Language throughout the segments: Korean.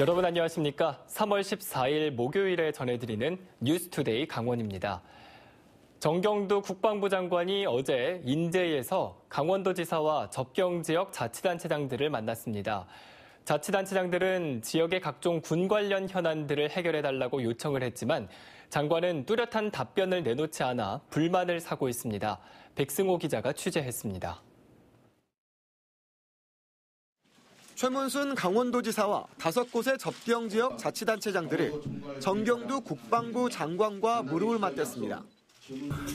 여러분 안녕하십니까? 3월 14일 목요일에 전해드리는 뉴스투데이 강원입니다. 정경두 국방부 장관이 어제 인제에서 강원도지사와 접경지역 자치단체장들을 만났습니다. 자치단체장들은 지역의 각종 군 관련 현안들을 해결해달라고 요청을 했지만 장관은 뚜렷한 답변을 내놓지 않아 불만을 사고 있습니다. 백승호 기자가 취재했습니다. 최문순 강원도지사와 5곳의 접경지역 자치단체장들이 정경두 국방부 장관과 무릎을 맞댔습니다.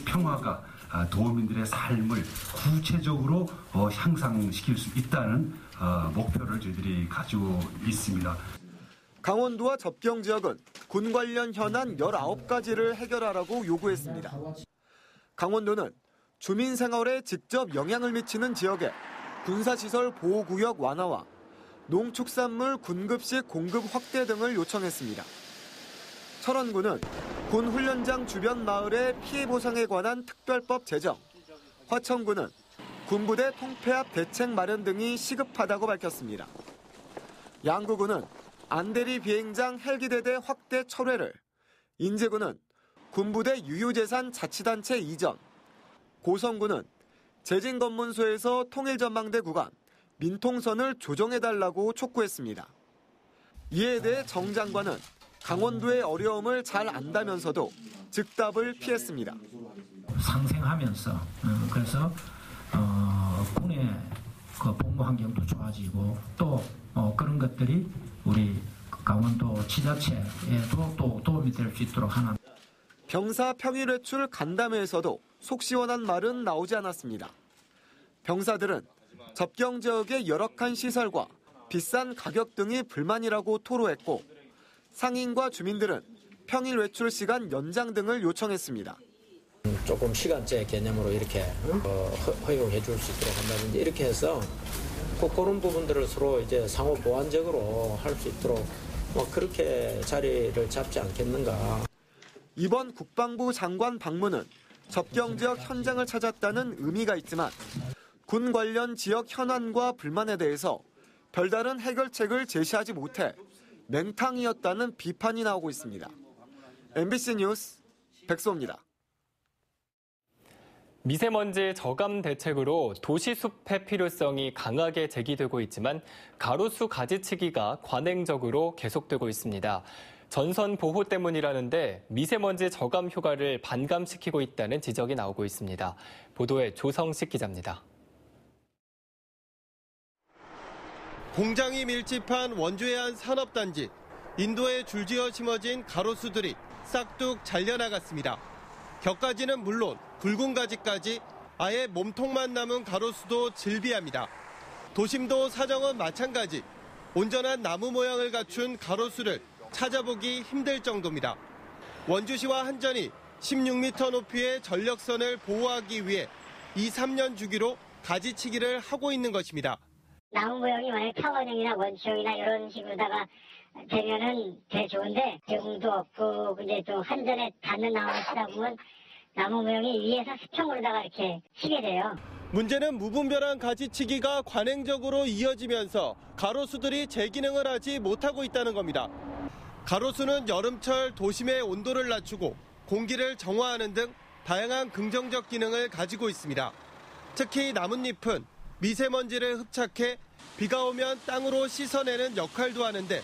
평화가 도민들의 삶을 구체적으로 향상시킬 수 있다는 목표를 저희들이 가지고 있습니다. 강원도와 접경지역은 군 관련 현안 19가지를 해결하라고 요구했습니다. 강원도는 주민 생활에 직접 영향을 미치는 지역에 군사시설 보호구역 완화와 농축산물 군급식 공급 확대 등을 요청했습니다. 철원군은 군 훈련장 주변 마을의 피해 보상에 관한 특별법 제정, 화천군은 군부대 통폐합 대책 마련 등이 시급하다고 밝혔습니다. 양구군은 안대리 비행장 헬기대대 확대 철회를, 인제군은 군부대 유효재산 자치단체 이전, 고성군은 재진검문소에서 통일전망대 구간, 민통선을 조정해달라고 촉구했습니다. 이에 대해 정 장관은 강원도의 어려움을 잘 안다면서도 즉답을 피했습니다. 상생하면서 그래서 군의 복무 환경도 좋아지고 또 그런 것들이 우리 강원도 지자체에도 또 도움이 될 수 있도록 하는. 병사 평일 외출 간담회에서도 속 시원한 말은 나오지 않았습니다. 병사들은 접경 지역의 열악한 시설과 비싼 가격 등이 불만이라고 토로했고 상인과 주민들은 평일 외출 시간 연장 등을 요청했습니다. 조금 시간제 개념으로 이렇게 허용해 줄 수 있도록 한다든지 이렇게 해서 꼭 그런 부분들을 서로 이제 상호 보완적으로 할 수 있도록 그렇게 자리를 잡지 않겠는가. 이번 국방부 장관 방문은 접경 지역 현장을 찾았다는 의미가 있지만 군 관련 지역 현안과 불만에 대해서 별다른 해결책을 제시하지 못해 맹탕이었다는 비판이 나오고 있습니다. MBC 뉴스 백소입니다. 미세먼지 저감 대책으로 도시숲의 필요성이 강하게 제기되고 있지만 가로수 가지치기가 관행적으로 계속되고 있습니다. 전선 보호 때문이라는데 미세먼지 저감 효과를 반감시키고 있다는 지적이 나오고 있습니다. 보도에 조성식 기자입니다. 공장이 밀집한 원주의 한 산업단지. 인도에 줄지어 심어진 가로수들이 싹둑 잘려나갔습니다. 격가지는 물론 굵은 가지까지 아예 몸통만 남은 가로수도 즐비합니다. 도심도 사정은 마찬가지. 온전한 나무 모양을 갖춘 가로수를 찾아보기 힘들 정도입니다. 원주시와 한전이 16m 높이의 전력선을 보호하기 위해 2-3년 주기로 가지치기를 하고 있는 것입니다. 나무 모양이 만약 타원형이나 원추형이나 이런 식으로다가 되면은 되게 좋은데 지금도 없고 이제 또 한전에 닿는 나무를 치다 보면 나무 모양이 위에서 수평으로다가 이렇게 치게 돼요. 문제는 무분별한 가지치기가 관행적으로 이어지면서 가로수들이 제 기능을 하지 못하고 있다는 겁니다. 가로수는 여름철 도심의 온도를 낮추고 공기를 정화하는 등 다양한 긍정적 기능을 가지고 있습니다. 특히 나뭇잎은 미세먼지를 흡착해 비가 오면 땅으로 씻어내는 역할도 하는데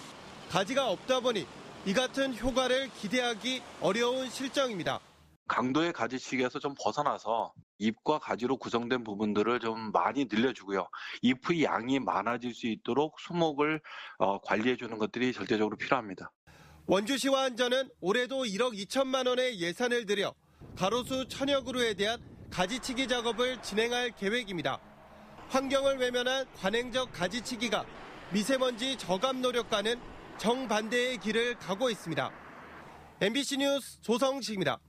가지가 없다 보니 이 같은 효과를 기대하기 어려운 실정입니다. 강도의 가지치기에서 좀 벗어나서 잎과 가지로 구성된 부분들을 좀 많이 늘려주고요. 잎의 양이 많아질 수 있도록 수목을 관리해주는 것들이 절대적으로 필요합니다. 원주시와 한전은 올해도 1억 2천만 원의 예산을 들여 가로수 1000여 그루에 대한 가지치기 작업을 진행할 계획입니다. 환경을 외면한 관행적 가지치기가 미세먼지 저감 노력과는 정반대의 길을 가고 있습니다. MBC 뉴스 조성식입니다.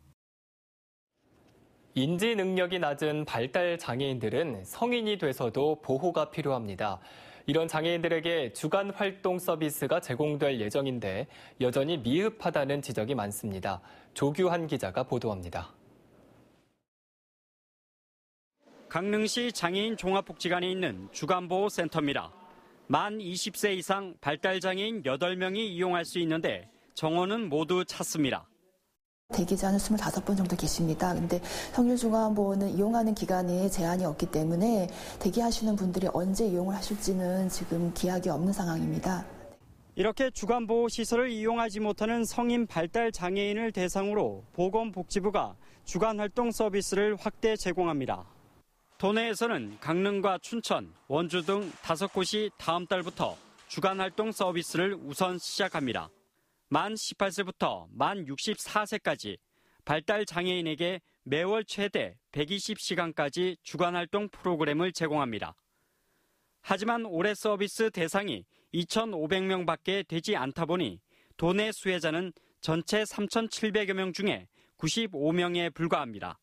인지 능력이 낮은 발달 장애인들은 성인이 돼서도 보호가 필요합니다. 이런 장애인들에게 주간 활동 서비스가 제공될 예정인데 여전히 미흡하다는 지적이 많습니다. 조규환 기자가 보도합니다. 강릉시 장애인 종합복지관에 있는 주간보호센터입니다. 만 20세 이상 발달장애인 8명이 이용할 수 있는데 정원은 모두 찼습니다. 대기자는 25분 정도 계십니다. 근데 성일중앙보호는 이용하는 기간에 제한이 없기 때문에 대기하시는 분들이 언제 이용을 하실지는 지금 기약이 없는 상황입니다. 이렇게 주간보호시설을 이용하지 못하는 성인 발달장애인을 대상으로 보건복지부가 주간활동 서비스를 확대 제공합니다. 도내에서는 강릉과 춘천, 원주 등 5곳이 다음 달부터 주간활동 서비스를 우선 시작합니다. 만 18세부터 만 64세까지 발달장애인에게 매월 최대 120시간까지 주간활동 프로그램을 제공합니다. 하지만 올해 서비스 대상이 2,500명밖에 되지 않다 보니 도내 수혜자는 전체 3,700여 명 중에 95명에 불과합니다.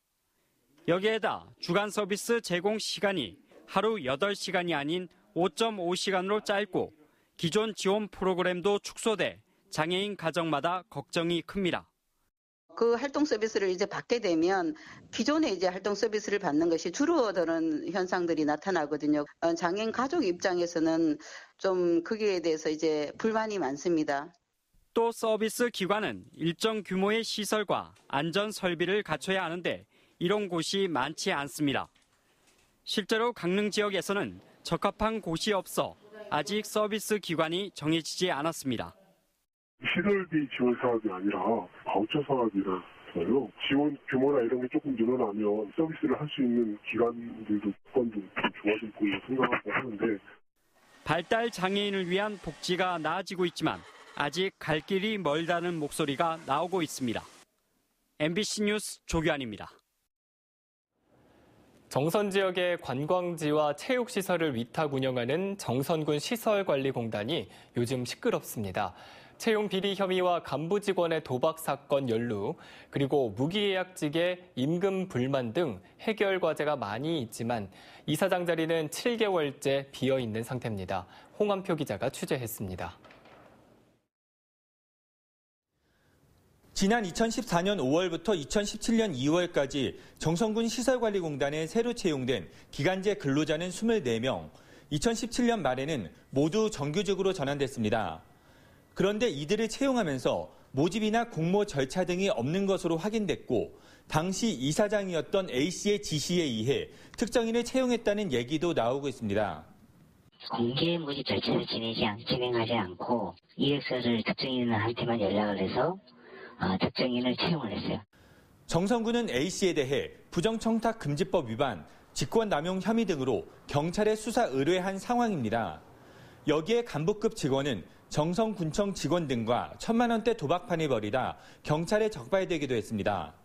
여기에다 주간 서비스 제공 시간이 하루 8시간이 아닌 5.5시간으로 짧고 기존 지원 프로그램도 축소돼 장애인 가정마다 걱정이 큽니다. 그 활동 서비스를 이제 받게 되면 기존에 이제 활동 서비스를 받는 것이 줄어드는 현상들이 나타나거든요. 장애인 가족 입장에서는 좀 거기에 대해서 이제 불만이 많습니다. 또 서비스 기관은 일정 규모의 시설과 안전 설비를 갖춰야 하는데 이런 곳이 많지 않습니다. 실제로 강릉 지역에서는 적합한 곳이 없어 아직 서비스 기관이 정해지지 않았습니다. 시설비 지원 사업이 아니라 바우처 사업이라서요. 지원 규모나 이런 게 조금 늘어나면 서비스를 할 수 있는 기관들도 조건도 좀 좋아질 거라고 생각하고 하는데 발달 장애인을 위한 복지가 나아지고 있지만 아직 갈 길이 멀다는 목소리가 나오고 있습니다. MBC 뉴스 조규환입니다. 정선 지역의 관광지와 체육시설을 위탁 운영하는 정선군 시설관리공단이 요즘 시끄럽습니다. 채용 비리 혐의와 간부 직원의 도박 사건 연루, 그리고 무기계약직의 임금 불만 등 해결 과제가 많이 있지만 이사장 자리는 7개월째 비어있는 상태입니다. 홍한표 기자가 취재했습니다. 지난 2014년 5월부터 2017년 2월까지 정선군 시설관리공단에 새로 채용된 기간제 근로자는 24명, 2017년 말에는 모두 정규직으로 전환됐습니다. 그런데 이들을 채용하면서 모집이나 공모 절차 등이 없는 것으로 확인됐고 당시 이사장이었던 A씨의 지시에 의해 특정인을 채용했다는 얘기도 나오고 있습니다. 공개 모집 절차를 진행하지 않고 이력서를 특정인한테만 연락을 해서 특정인을 채용을 했어요. 정선군은 A씨에 대해 부정청탁금지법 위반, 직권남용 혐의 등으로 경찰에 수사 의뢰한 상황입니다. 여기에 간부급 직원은 정선군청 직원 등과 1,000만 원대 도박판을 벌이다 경찰에 적발되기도 했습니다.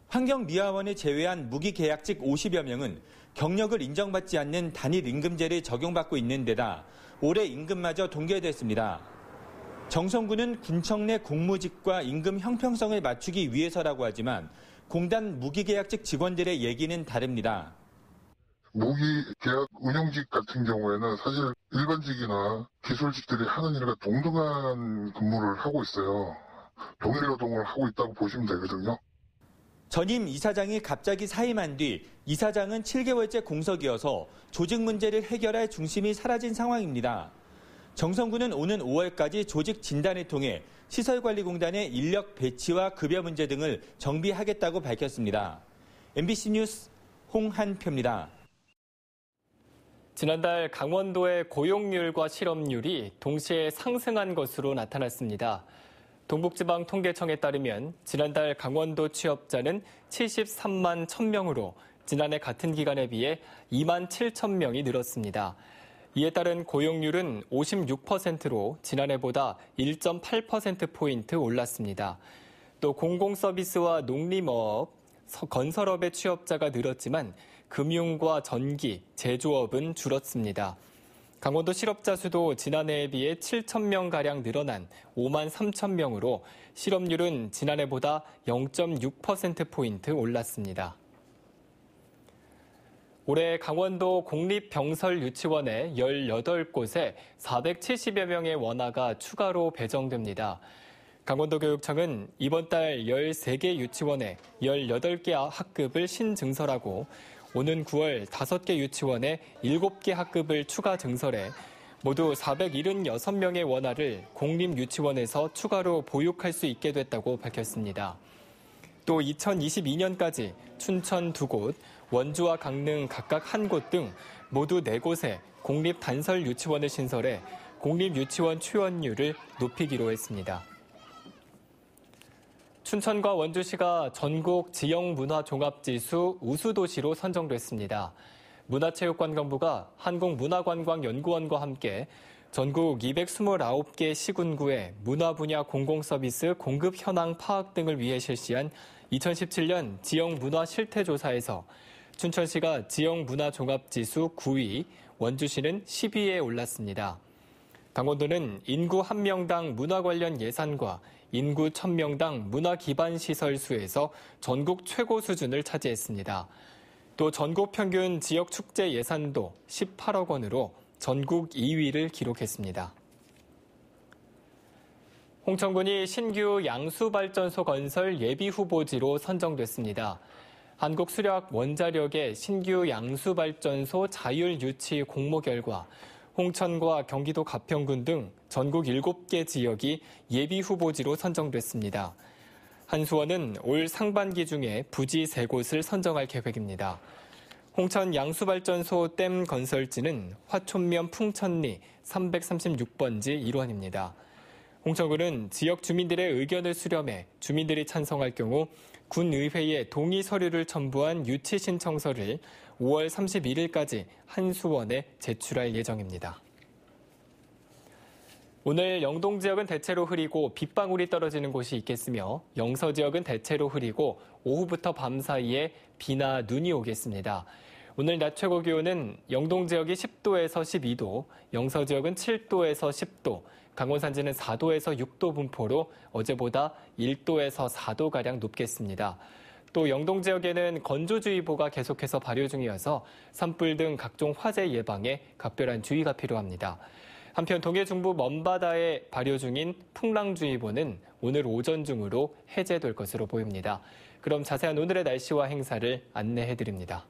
환경미화원을 제외한 무기계약직 50여 명은 경력을 인정받지 않는 단일 임금제를 적용받고 있는 데다 올해 임금마저 동결됐습니다. 정선군은 군청 내 공무직과 임금 형평성을 맞추기 위해서라고 하지만 공단 무기계약직 직원들의 얘기는 다릅니다. 무기계약 운영직 같은 경우에는 사실 일반직이나 기술직들이 하는 일과 동등한 근무를 하고 있어요. 동일 노동을 하고 있다고 보시면 되거든요. 전임 이사장이 갑자기 사임한 뒤 이사장은 7개월째 공석이어서 조직 문제를 해결할 중심이 사라진 상황입니다. 정선군은 오는 5월까지 조직 진단을 통해 시설관리공단의 인력 배치와 급여 문제 등을 정비하겠다고 밝혔습니다. MBC 뉴스 홍한표입니다. 지난달 강원도의 고용률과 실업률이 동시에 상승한 것으로 나타났습니다. 동북지방통계청에 따르면 지난달 강원도 취업자는 73만 1,000명으로 지난해 같은 기간에 비해 2만 7천 명이 늘었습니다. 이에 따른 고용률은 56%로 지난해보다 1.8%포인트 올랐습니다. 또 공공서비스와 농림어업, 건설업의 취업자가 늘었지만 금융과 전기, 제조업은 줄었습니다. 강원도 실업자 수도 지난해에 비해 7,000명가량 늘어난 5만 3천 명으로 실업률은 지난해보다 0.6%포인트 올랐습니다. 올해 강원도 공립병설유치원의 18곳에 470여 명의 원아가 추가로 배정됩니다. 강원도교육청은 이번 달 13개 유치원에 18개 학급을 신증설하고 오는 9월 5개 유치원에 7개 학급을 추가 증설해 모두 476명의 원화를 공립유치원에서 추가로 보육할 수 있게 됐다고 밝혔습니다. 또 2022년까지 춘천 2곳, 원주와 강릉 각각 1곳 등 모두 4곳에 공립단설유치원을 신설해 공립유치원 출원율을 높이기로 했습니다. 춘천과 원주시가 전국 지역문화종합지수 우수도시로 선정됐습니다. 문화체육관광부가 한국문화관광연구원과 함께 전국 229개 시군구의 문화 분야 공공서비스 공급 현황 파악 등을 위해 실시한 2017년 지역문화실태조사에서 춘천시가 지역문화종합지수 9위, 원주시는 10위에 올랐습니다. 강원도는 인구 1명당 문화 관련 예산과 인구 1000명당 문화 기반 시설 수에서 전국 최고 수준을 차지했습니다. 또 전국 평균 지역 축제 예산도 18억 원으로 전국 2위를 기록했습니다. 홍천군이 신규 양수발전소 건설 예비 후보지로 선정됐습니다. 한국수력 원자력의 신규 양수발전소 자율 유치 공모 결과 홍천과 경기도 가평군 등 전국 7개 지역이 예비 후보지로 선정됐습니다. 한수원은 올 상반기 중에 부지 3곳을 선정할 계획입니다. 홍천 양수발전소 댐 건설지는 화촌면 풍천리 336번지 1원입니다. 홍천군은 지역 주민들의 의견을 수렴해 주민들이 찬성할 경우 군의회에 동의 서류를 첨부한 유치 신청서를 5월 31일까지 한수원에 제출할 예정입니다. 오늘 영동 지역은 대체로 흐리고 빗방울이 떨어지는 곳이 있겠으며 영서 지역은 대체로 흐리고 오후부터 밤 사이에 비나 눈이 오겠습니다. 오늘 낮 최고 기온은 영동 지역이 10도에서 12도, 영서 지역은 7도에서 10도, 강원 산지는 4도에서 6도 분포로 어제보다 1도에서 4도가량 높겠습니다. 또 영동 지역에는 건조주의보가 계속해서 발효 중이어서 산불 등 각종 화재 예방에 각별한 주의가 필요합니다. 한편 동해 중부 먼바다에 발효 중인 풍랑주의보는 오늘 오전 중으로 해제될 것으로 보입니다. 그럼 자세한 오늘의 날씨와 행사를 안내해드립니다.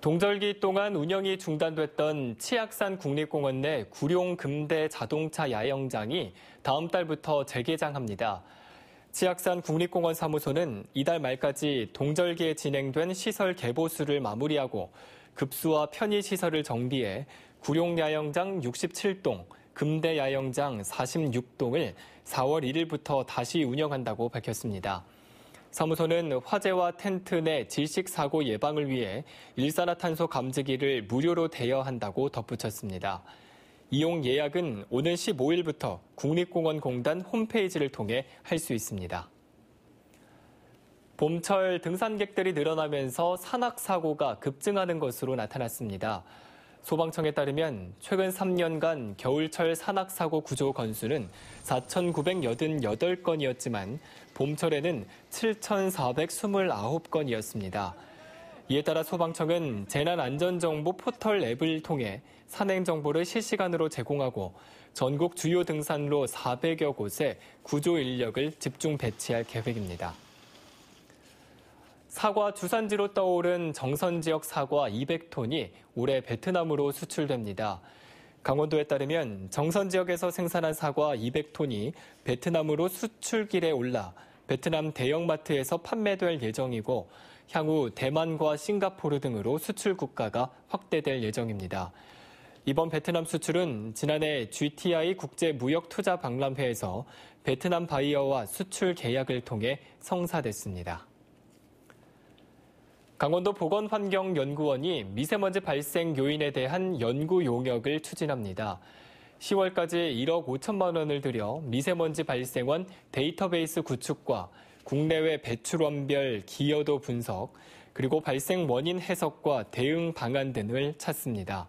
동절기 동안 운영이 중단됐던 치악산 국립공원 내 구룡 금대 자동차 야영장이 다음 달부터 재개장합니다. 치악산 국립공원 사무소는 이달 말까지 동절기에 진행된 시설 개보수를 마무리하고 급수와 편의시설을 정비해 구룡 야영장 67동, 금대 야영장 46동을 4월 1일부터 다시 운영한다고 밝혔습니다. 사무소는 화재와 텐트 내 질식 사고 예방을 위해 일산화탄소 감지기를 무료로 대여한다고 덧붙였습니다. 이용 예약은 오는 15일부터 국립공원공단 홈페이지를 통해 할 수 있습니다. 봄철 등산객들이 늘어나면서 산악사고가 급증하는 것으로 나타났습니다. 소방청에 따르면 최근 3년간 겨울철 산악사고 구조 건수는 4,988건이었지만 봄철에는 7,429건이었습니다. 이에 따라 소방청은 재난안전정보 포털 앱을 통해 산행 정보를 실시간으로 제공하고 전국 주요 등산로 400여 곳에 구조 인력을 집중 배치할 계획입니다. 사과 주산지로 떠오른 정선 지역 사과 200톤이 올해 베트남으로 수출됩니다. 강원도에 따르면 정선 지역에서 생산한 사과 200톤이 베트남으로 수출길에 올라 베트남 대형마트에서 판매될 예정이고 향후 대만과 싱가포르 등으로 수출 국가가 확대될 예정입니다. 이번 베트남 수출은 지난해 GTI 국제무역투자박람회에서 베트남 바이어와 수출 계약을 통해 성사됐습니다. 강원도 보건환경연구원이 미세먼지 발생 요인에 대한 연구 용역을 추진합니다. 10월까지 1억 5천만 원을 들여 미세먼지 발생원 데이터베이스 구축과 국내외 배출원별 기여도 분석, 그리고 발생 원인 해석과 대응 방안 등을 찾습니다.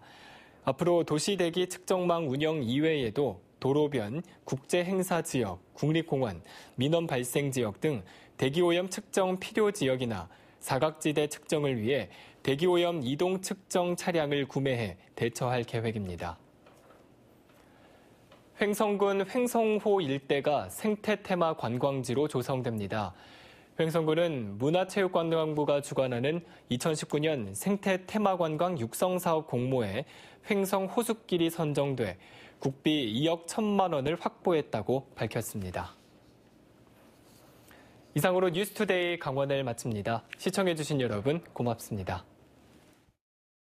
앞으로 도시대기 측정망 운영 이외에도 도로변, 국제행사지역, 국립공원, 민원 발생지역 등 대기오염 측정 필요 지역이나 사각지대 측정을 위해 대기오염 이동 측정 차량을 구매해 대처할 계획입니다. 횡성군 횡성호 일대가 생태 테마 관광지로 조성됩니다. 횡성군은 문화체육관광부가 주관하는 2019년 생태 테마 관광 육성 사업 공모에 횡성 호숫길이 선정돼 국비 2억 1천만 원을 확보했다고 밝혔습니다. 이상으로 뉴스투데이 강원을 마칩니다. 시청해주신 여러분 고맙습니다.